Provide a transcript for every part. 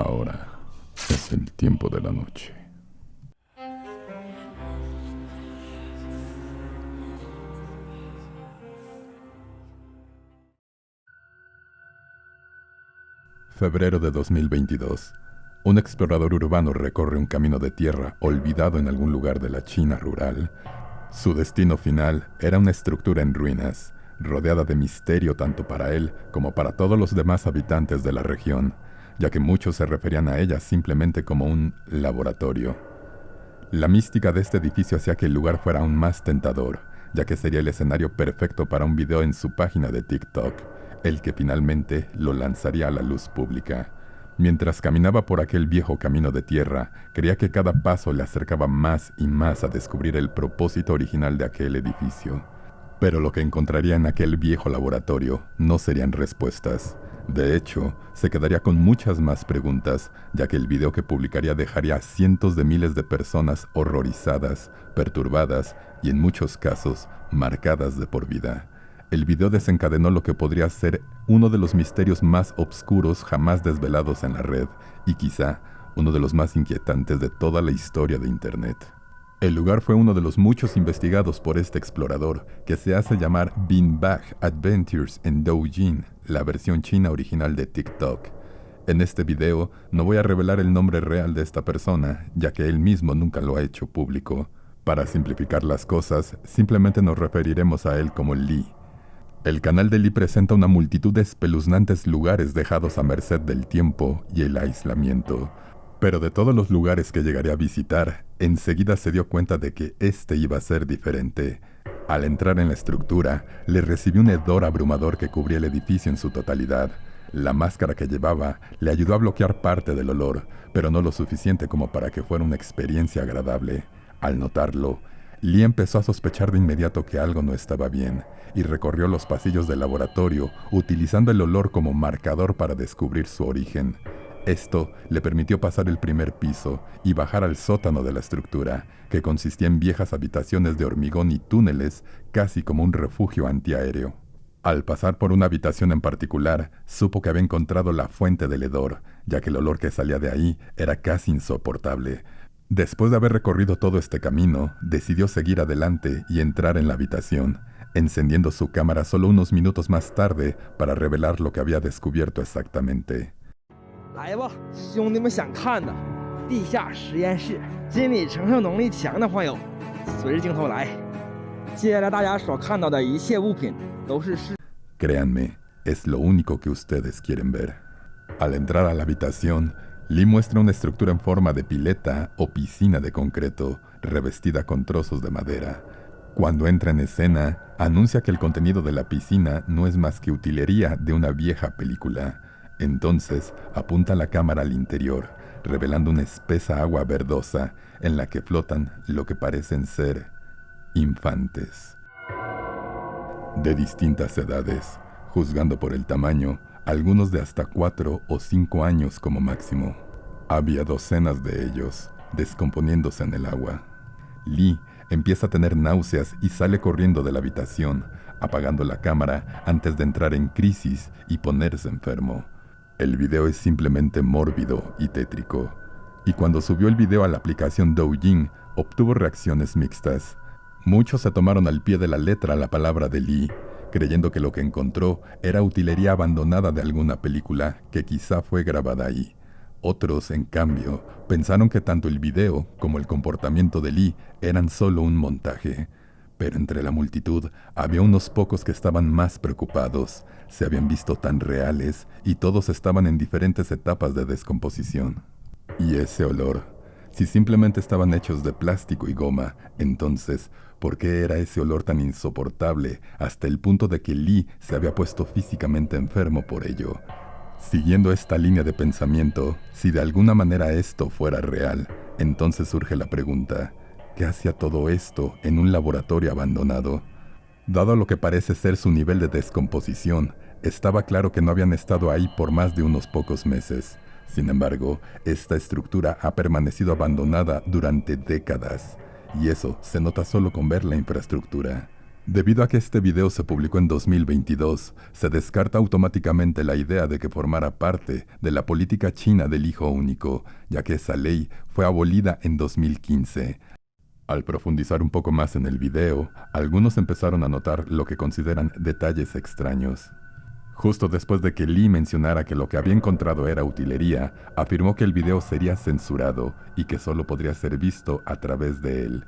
Ahora es el tiempo de la noche. Febrero de 2022. Un explorador urbano recorre un camino de tierra olvidado en algún lugar de la China rural. Su destino final era una estructura en ruinas, rodeada de misterio tanto para él como para todos los demás habitantes de la región, ya que muchos se referían a ella simplemente como un laboratorio. La mística de este edificio hacía que el lugar fuera aún más tentador, ya que sería el escenario perfecto para un video en su página de TikTok, el que finalmente lo lanzaría a la luz pública. Mientras caminaba por aquel viejo camino de tierra, creía que cada paso le acercaba más y más a descubrir el propósito original de aquel edificio. Pero lo que encontraría en aquel viejo laboratorio no serían respuestas. De hecho, se quedaría con muchas más preguntas, ya que el video que publicaría dejaría a cientos de miles de personas horrorizadas, perturbadas y en muchos casos marcadas de por vida. El video desencadenó lo que podría ser uno de los misterios más oscuros jamás desvelados en la red y quizá uno de los más inquietantes de toda la historia de Internet. El lugar fue uno de los muchos investigados por este explorador, que se hace llamar Beanbag Adventures en Douyin, la versión china original de TikTok. En este video no voy a revelar el nombre real de esta persona, ya que él mismo nunca lo ha hecho público. Para simplificar las cosas, simplemente nos referiremos a él como Lee. El canal de Lee presenta una multitud de espeluznantes lugares dejados a merced del tiempo y el aislamiento. Pero de todos los lugares que llegaría a visitar, enseguida se dio cuenta de que este iba a ser diferente. Al entrar en la estructura, le recibió un hedor abrumador que cubría el edificio en su totalidad. La máscara que llevaba le ayudó a bloquear parte del olor, pero no lo suficiente como para que fuera una experiencia agradable. Al notarlo, Lee empezó a sospechar de inmediato que algo no estaba bien, y recorrió los pasillos del laboratorio, utilizando el olor como marcador para descubrir su origen. Esto le permitió pasar el primer piso y bajar al sótano de la estructura, que consistía en viejas habitaciones de hormigón y túneles, casi como un refugio antiaéreo. Al pasar por una habitación en particular, supo que había encontrado la fuente del hedor, ya que el olor que salía de ahí era casi insoportable. Después de haber recorrido todo este camino, decidió seguir adelante y entrar en la habitación, encendiendo su cámara solo unos minutos más tarde para revelar lo que había descubierto exactamente. 来吧，兄弟们想看的地下实验室，心理承受能力强的朋友，随着镜头来。接下来大家所看到的一切物品都是 Créanme, es lo único que ustedes quieren ver. Al entrar a la habitación, Lee muestra una estructura en forma de pileta o piscina de concreto, revestida con trozos de madera. Cuando entra en escena, anuncia que el contenido de la piscina no es más que utilería de una vieja película. Entonces, apunta la cámara al interior, revelando una espesa agua verdosa en la que flotan lo que parecen ser infantes. De distintas edades, juzgando por el tamaño, algunos de hasta 4 o 5 años como máximo. Había docenas de ellos, descomponiéndose en el agua. Lee empieza a tener náuseas y sale corriendo de la habitación, apagando la cámara antes de entrar en crisis y ponerse enfermo. El video es simplemente mórbido y tétrico, y cuando subió el video a la aplicación Douyin, obtuvo reacciones mixtas. Muchos se tomaron al pie de la letra la palabra de Lee, creyendo que lo que encontró era utilería abandonada de alguna película que quizá fue grabada ahí. Otros, en cambio, pensaron que tanto el video como el comportamiento de Lee eran solo un montaje. Pero entre la multitud había unos pocos que estaban más preocupados. Se habían visto tan reales y todos estaban en diferentes etapas de descomposición. Y ese olor, si simplemente estaban hechos de plástico y goma, entonces, ¿por qué era ese olor tan insoportable hasta el punto de que Lee se había puesto físicamente enfermo por ello? Siguiendo esta línea de pensamiento, si de alguna manera esto fuera real, entonces surge la pregunta: ¿qué hacía todo esto en un laboratorio abandonado? Dado lo que parece ser su nivel de descomposición, estaba claro que no habían estado ahí por más de unos pocos meses. Sin embargo, esta estructura ha permanecido abandonada durante décadas, y eso se nota solo con ver la infraestructura. Debido a que este video se publicó en 2022, se descarta automáticamente la idea de que formara parte de la política china del hijo único, ya que esa ley fue abolida en 2015. Al profundizar un poco más en el video, algunos empezaron a notar lo que consideran detalles extraños. Justo después de que Lee mencionara que lo que había encontrado era utilería, afirmó que el video sería censurado y que solo podría ser visto a través de él.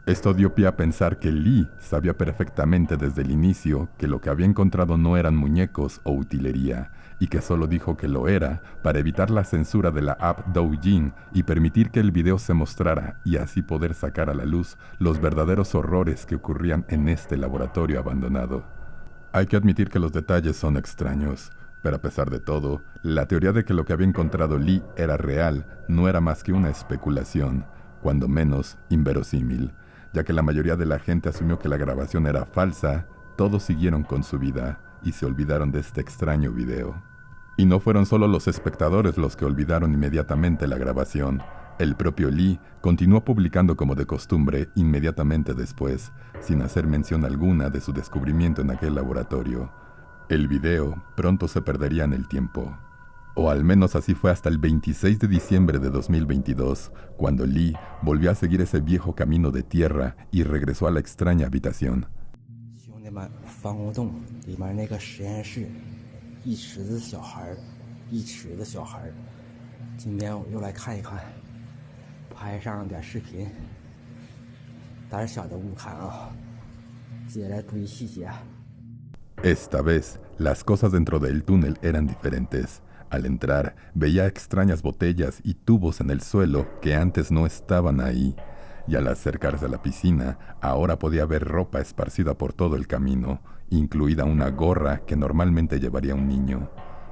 Esto dio pie a pensar que Lee sabía perfectamente desde el inicio que lo que había encontrado no eran muñecos o utilería, y que solo dijo que lo era para evitar la censura de la app Douyin y permitir que el video se mostrara y así poder sacar a la luz los verdaderos horrores que ocurrían en este laboratorio abandonado. Hay que admitir que los detalles son extraños, pero a pesar de todo, la teoría de que lo que había encontrado Lee era real no era más que una especulación, cuando menos inverosímil. Ya que la mayoría de la gente asumió que la grabación era falsa, todos siguieron con su vida y se olvidaron de este extraño video. Y no fueron solo los espectadores los que olvidaron inmediatamente la grabación. El propio Lee continuó publicando como de costumbre inmediatamente después, sin hacer mención alguna de su descubrimiento en aquel laboratorio. El video pronto se perdería en el tiempo. O al menos así fue hasta el 26 de diciembre de 2022, cuando Lee volvió a seguir ese viejo camino de tierra y regresó a la extraña habitación. Esta vez, las cosas dentro del túnel eran diferentes. Al entrar, veía extrañas botellas y tubos en el suelo que antes no estaban ahí. Y al acercarse a la piscina, ahora podía ver ropa esparcida por todo el camino, incluida una gorra que normalmente llevaría un niño.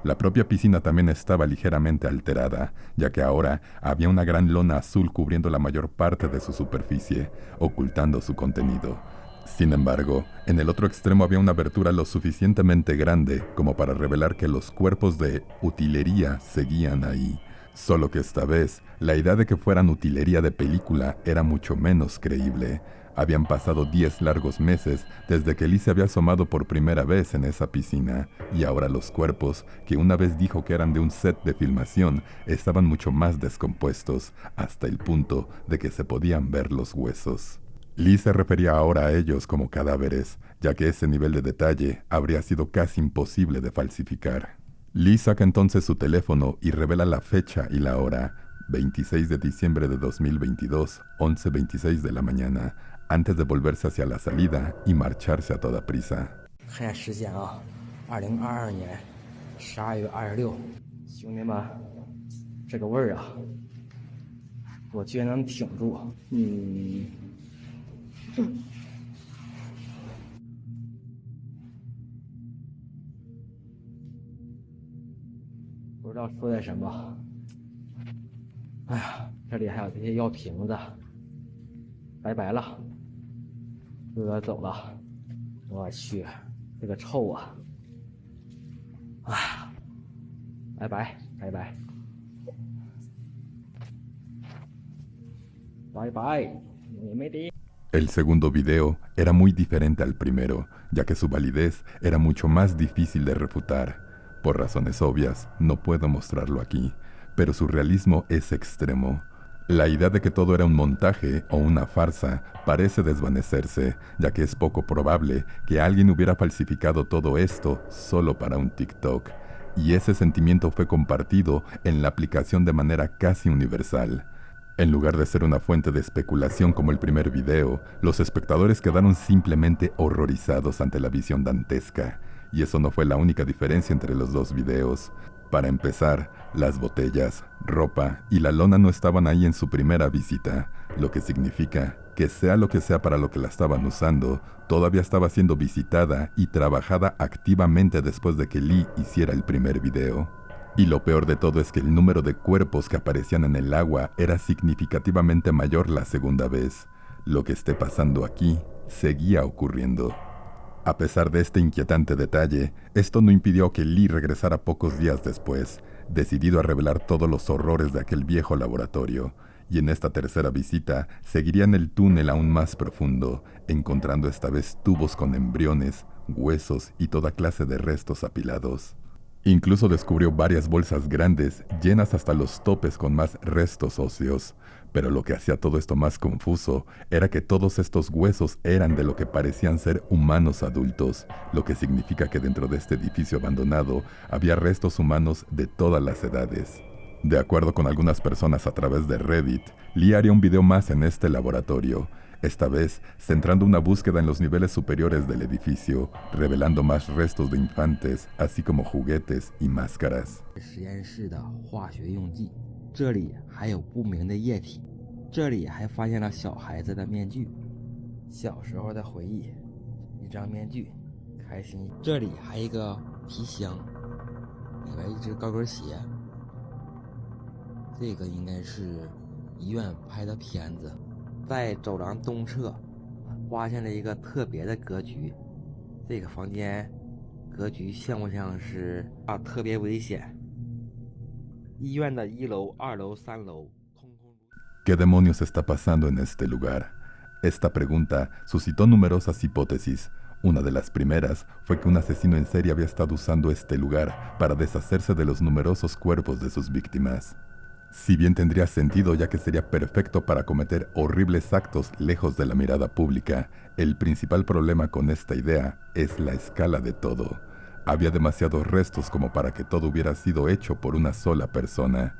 La propia piscina también estaba ligeramente alterada, ya que ahora había una gran lona azul cubriendo la mayor parte de su superficie, ocultando su contenido. Sin embargo, en el otro extremo había una abertura lo suficientemente grande como para revelar que los cuerpos de utilería seguían ahí. Solo que esta vez, la idea de que fueran utilería de película era mucho menos creíble. Habían pasado 10 largos meses desde que Lee se había asomado por primera vez en esa piscina, y ahora los cuerpos, que una vez dijo que eran de un set de filmación, estaban mucho más descompuestos, hasta el punto de que se podían ver los huesos. Lee se refería ahora a ellos como cadáveres, ya que ese nivel de detalle habría sido casi imposible de falsificar. Lee saca entonces su teléfono y revela la fecha y la hora, 26 de diciembre de 2022, 11:26 de la mañana, antes de volverse hacia la salida y marcharse a toda prisa. El segundo video era muy diferente al primero, ya que su validez era mucho más difícil de refutar. Por razones obvias, no puedo mostrarlo aquí, pero su realismo es extremo. La idea de que todo era un montaje o una farsa parece desvanecerse, ya que es poco probable que alguien hubiera falsificado todo esto solo para un TikTok. Y ese sentimiento fue compartido en la aplicación de manera casi universal. En lugar de ser una fuente de especulación como el primer video, los espectadores quedaron simplemente horrorizados ante la visión dantesca. Y eso no fue la única diferencia entre los dos videos. Para empezar, las botellas, ropa y la lona no estaban ahí en su primera visita, lo que significa que sea lo que sea para lo que la estaban usando, todavía estaba siendo visitada y trabajada activamente después de que Lee hiciera el primer video. Y lo peor de todo es que el número de cuerpos que aparecían en el agua era significativamente mayor la segunda vez. Lo que esté pasando aquí seguía ocurriendo. A pesar de este inquietante detalle, esto no impidió que Lee regresara pocos días después, decidido a revelar todos los horrores de aquel viejo laboratorio, y en esta tercera visita seguirían el túnel aún más profundo, encontrando esta vez tubos con embriones, huesos y toda clase de restos apilados. Incluso descubrió varias bolsas grandes, llenas hasta los topes con más restos óseos. Pero lo que hacía todo esto más confuso era que todos estos huesos eran de lo que parecían ser humanos adultos, lo que significa que dentro de este edificio abandonado había restos humanos de todas las edades. De acuerdo con algunas personas a través de Reddit, Lee haría un video más en este laboratorio, esta vez centrando una búsqueda en los niveles superiores del edificio, revelando más restos de infantes, así como juguetes y máscaras. 这里还有不明的液体，这里还发现了小孩子的面具，小时候的回忆，一张面具，开心。这里还一个皮箱，里面一只高跟鞋，这个应该是医院拍的片子。在走廊东侧发现了一个特别的格局，这个房间格局像不像是特别危险？ ¿Qué demonios está pasando en este lugar? Esta pregunta suscitó numerosas hipótesis. Una de las primeras fue que un asesino en serie había estado usando este lugar para deshacerse de los numerosos cuerpos de sus víctimas. Si bien tendría sentido ya que sería perfecto para cometer horribles actos lejos de la mirada pública, el principal problema con esta idea es la escala de todo. Había demasiados restos como para que todo hubiera sido hecho por una sola persona.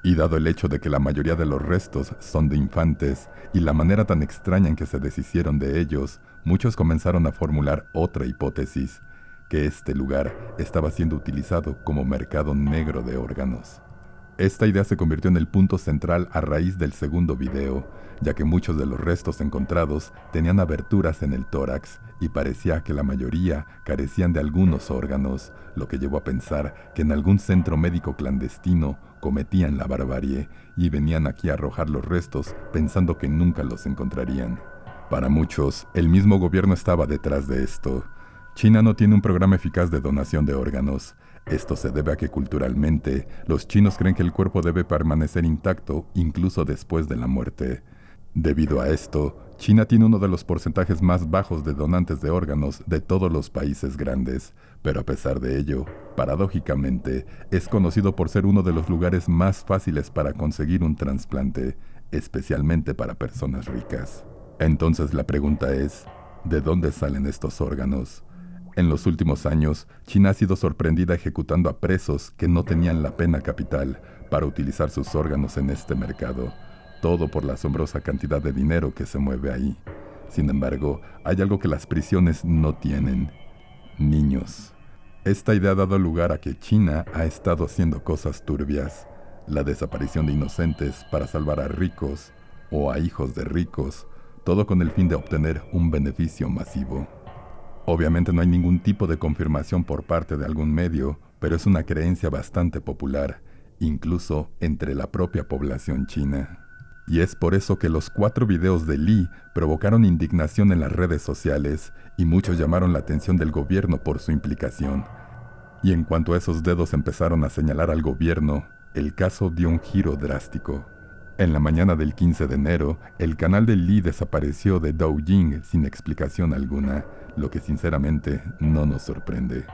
Y dado el hecho de que la mayoría de los restos son de infantes y la manera tan extraña en que se deshicieron de ellos, muchos comenzaron a formular otra hipótesis, que este lugar estaba siendo utilizado como mercado negro de órganos. Esta idea se convirtió en el punto central a raíz del segundo video, ya que muchos de los restos encontrados tenían aberturas en el tórax y parecía que la mayoría carecían de algunos órganos, lo que llevó a pensar que en algún centro médico clandestino cometían la barbarie y venían aquí a arrojar los restos pensando que nunca los encontrarían. Para muchos, el mismo gobierno estaba detrás de esto. China no tiene un programa eficaz de donación de órganos. Esto se debe a que culturalmente, los chinos creen que el cuerpo debe permanecer intacto incluso después de la muerte. Debido a esto, China tiene uno de los porcentajes más bajos de donantes de órganos de todos los países grandes, pero a pesar de ello, paradójicamente, es conocido por ser uno de los lugares más fáciles para conseguir un trasplante, especialmente para personas ricas. Entonces la pregunta es, ¿de dónde salen estos órganos? En los últimos años, China ha sido sorprendida ejecutando a presos que no tenían la pena capital para utilizar sus órganos en este mercado, todo por la asombrosa cantidad de dinero que se mueve ahí. Sin embargo, hay algo que las prisiones no tienen: niños. Esta idea ha dado lugar a que China ha estado haciendo cosas turbias, la desaparición de inocentes para salvar a ricos o a hijos de ricos, todo con el fin de obtener un beneficio masivo. Obviamente no hay ningún tipo de confirmación por parte de algún medio, pero es una creencia bastante popular, incluso entre la propia población china. Y es por eso que los 4 videos de Lee provocaron indignación en las redes sociales y muchos llamaron la atención del gobierno por su implicación. Y en cuanto esos dedos empezaron a señalar al gobierno, el caso dio un giro drástico. En la mañana del 15 de enero, el canal de Lee desapareció de Douyin sin explicación alguna, lo que sinceramente no nos sorprende.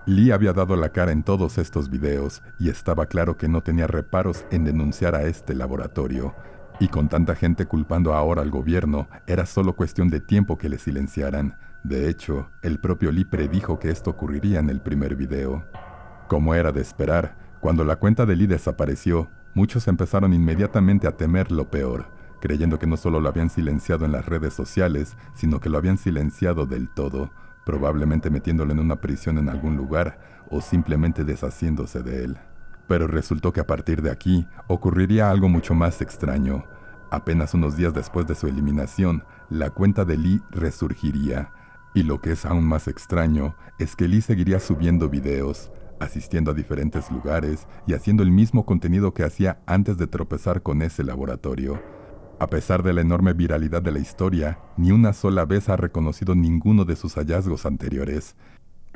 Lee había dado la cara en todos estos videos y estaba claro que no tenía reparos en denunciar a este laboratorio, y con tanta gente culpando ahora al gobierno, era solo cuestión de tiempo que le silenciaran. De hecho, el propio Lee predijo que esto ocurriría en el primer video. Como era de esperar, cuando la cuenta de Lee desapareció, muchos empezaron inmediatamente a temer lo peor, creyendo que no solo lo habían silenciado en las redes sociales, sino que lo habían silenciado del todo, probablemente metiéndolo en una prisión en algún lugar o simplemente deshaciéndose de él. Pero resultó que a partir de aquí ocurriría algo mucho más extraño. Apenas unos días después de su eliminación, la cuenta de Lee resurgiría. Y lo que es aún más extraño es que Lee seguiría subiendo videos, asistiendo a diferentes lugares y haciendo el mismo contenido que hacía antes de tropezar con ese laboratorio. A pesar de la enorme viralidad de la historia, ni una sola vez ha reconocido ninguno de sus hallazgos anteriores.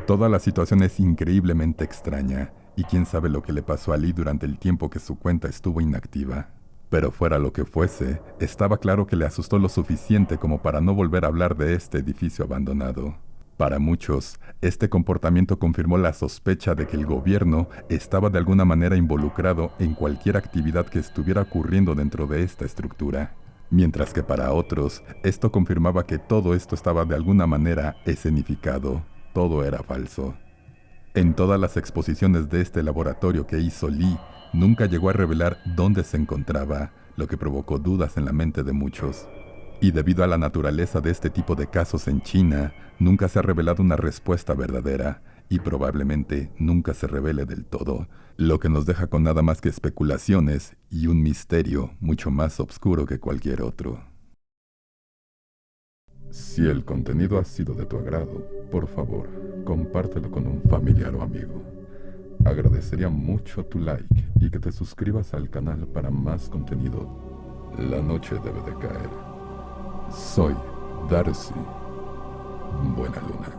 Toda la situación es increíblemente extraña, y quién sabe lo que le pasó a Lee durante el tiempo que su cuenta estuvo inactiva. Pero fuera lo que fuese, estaba claro que le asustó lo suficiente como para no volver a hablar de este edificio abandonado. Para muchos, este comportamiento confirmó la sospecha de que el gobierno estaba de alguna manera involucrado en cualquier actividad que estuviera ocurriendo dentro de esta estructura. Mientras que para otros, esto confirmaba que todo esto estaba de alguna manera escenificado, todo era falso. En todas las exposiciones de este laboratorio que hizo Lee, nunca llegó a revelar dónde se encontraba, lo que provocó dudas en la mente de muchos. Y debido a la naturaleza de este tipo de casos en China, nunca se ha revelado una respuesta verdadera, y probablemente nunca se revele del todo, lo que nos deja con nada más que especulaciones y un misterio mucho más oscuro que cualquier otro. Si el contenido ha sido de tu agrado, por favor, compártelo con un familiar o amigo. Agradecería mucho tu like y que te suscribas al canal para más contenido. La noche debe de caer. Soy Darcy. Buena luna.